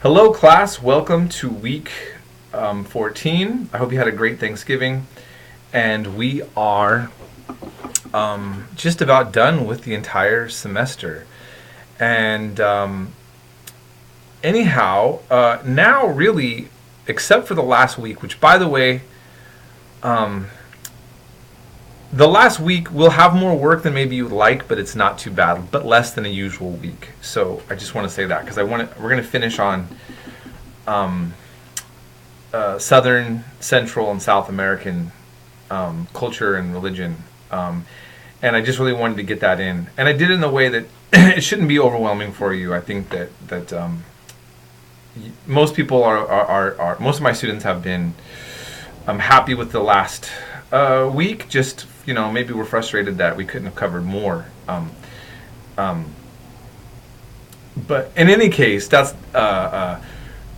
Hello class, welcome to week 14. I hope you had a great Thanksgiving, and we are just about done with the entire semester. And anyhow, now really, except for the last week, which by the way, the last week we'll have more work than maybe you would like, but it's not too bad, but less than a usual week. So I just want to say that because we're going to finish on Southern, Central, and South American culture and religion, and I just really wanted to get that in, and I did it in a way that it shouldn't be overwhelming for you. I think that most people are most of my students have been happy with the last week. Just maybe we're frustrated that we couldn't have covered more. But in any case, that's how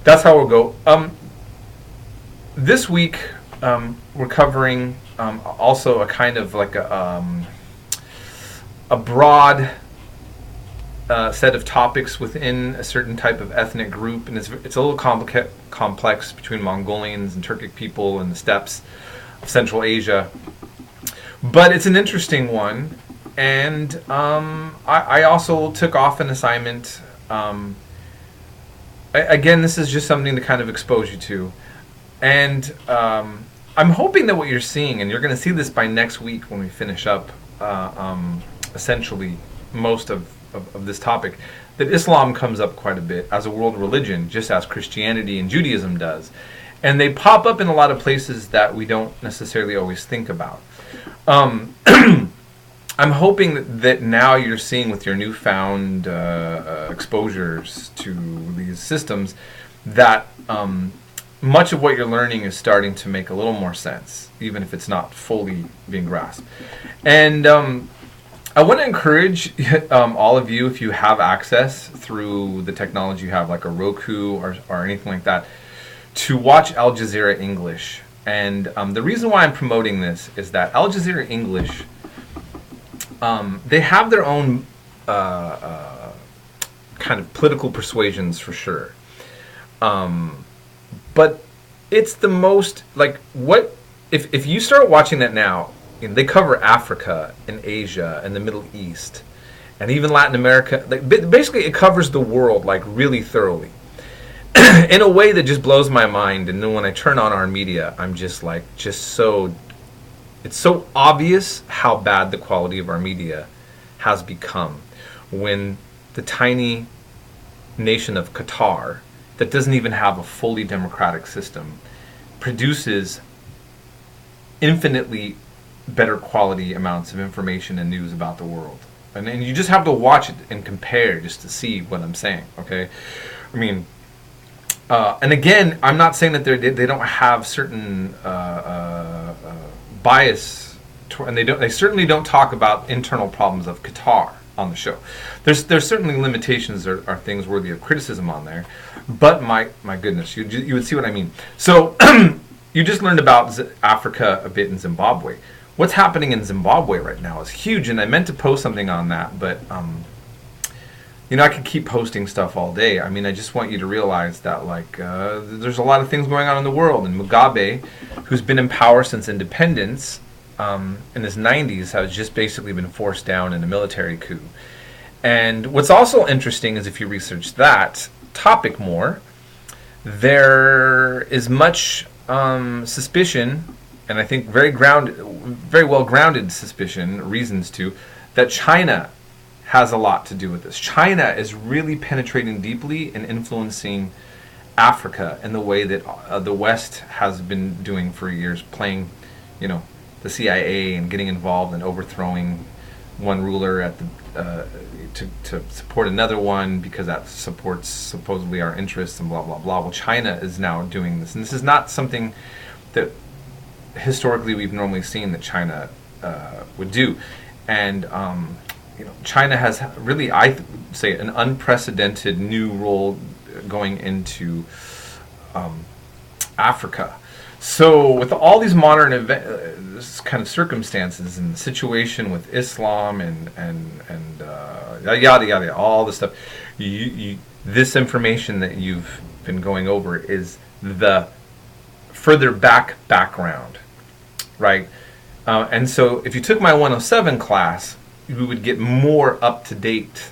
we'll go. This week we're covering also a kind of like a broad set of topics within a certain type of ethnic group, and it's a little complex between Mongolians and Turkic people and the steppes of Central Asia. But it's an interesting one, and I also took off an assignment. Again, this is just something to kind of expose you to. And I'm hoping that what you're seeing, and you're going to see this by next week when we finish up essentially most of this topic, that Islam comes up quite a bit as a world religion, just as Christianity and Judaism does. And they pop up in a lot of places that we don't necessarily always think about. I'm hoping that now you're seeing with your newfound exposures to these systems that much of what you're learning is starting to make a little more sense, even if it's not fully being grasped. And I want to encourage all of you, if you have access through the technology you have, like a Roku or anything like that, to watch Al Jazeera English. And the reason why I'm promoting this is that Al Jazeera English, they have their own kind of political persuasions for sure. But it's the most, like, what, if you start watching that now, they cover Africa and Asia and the Middle East and even Latin America. Like, basically, it covers the world, like, really thoroughly. In a way that just blows my mind. And then when I turn on our media, I'm just like, it's so obvious how bad the quality of our media has become when the tiny nation of Qatar, that doesn't even have a fully democratic system, produces infinitely better quality amounts of information and news about the world. And you just have to watch it and compare just to see what I'm saying, okay? I mean, and again, I'm not saying that they don't have certain bias, and they certainly don't talk about internal problems of Qatar on the show. There's certainly limitations. There are things worthy of criticism on there, but my goodness, you would see what I mean. So you just learned about Africa a bit in Zimbabwe. What's happening in Zimbabwe right now is huge, and I meant to post something on that, but I could keep posting stuff all day. I mean, I just want you to realize that, like, there's a lot of things going on in the world, and Mugabe, who's been in power since independence in his 90s, has just basically been forced down in a military coup. And what's also interesting is if you research that topic more, there is much suspicion, and I think very well grounded suspicion, reasons to, that China has a lot to do with this. China is really penetrating deeply and influencing Africa in the way that the West has been doing for years, playing, the CIA and getting involved and overthrowing one ruler at the to support another one because that supports supposedly our interests and blah blah blah. Well, China is now doing this, and this is not something that historically we've normally seen that China would do, and China has really, I say, an unprecedented new role going into Africa. So with all these modern kind of circumstances and the situation with Islam and yada yada, all this stuff, This information that you've been going over is the further background, right? And so if you took my 107 class, you would get more up to date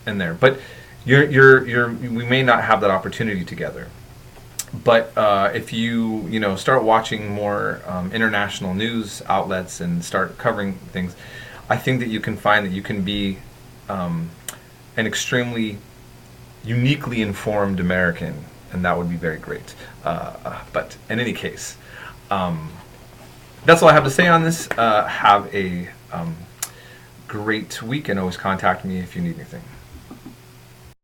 in there. But we may not have that opportunity together. But if you start watching more international news outlets and start covering things, I think that you can find that you can be an extremely uniquely informed American, and that would be very great. But in any case, that's all I have to say on this. Have a great week, and always contact me if you need anything.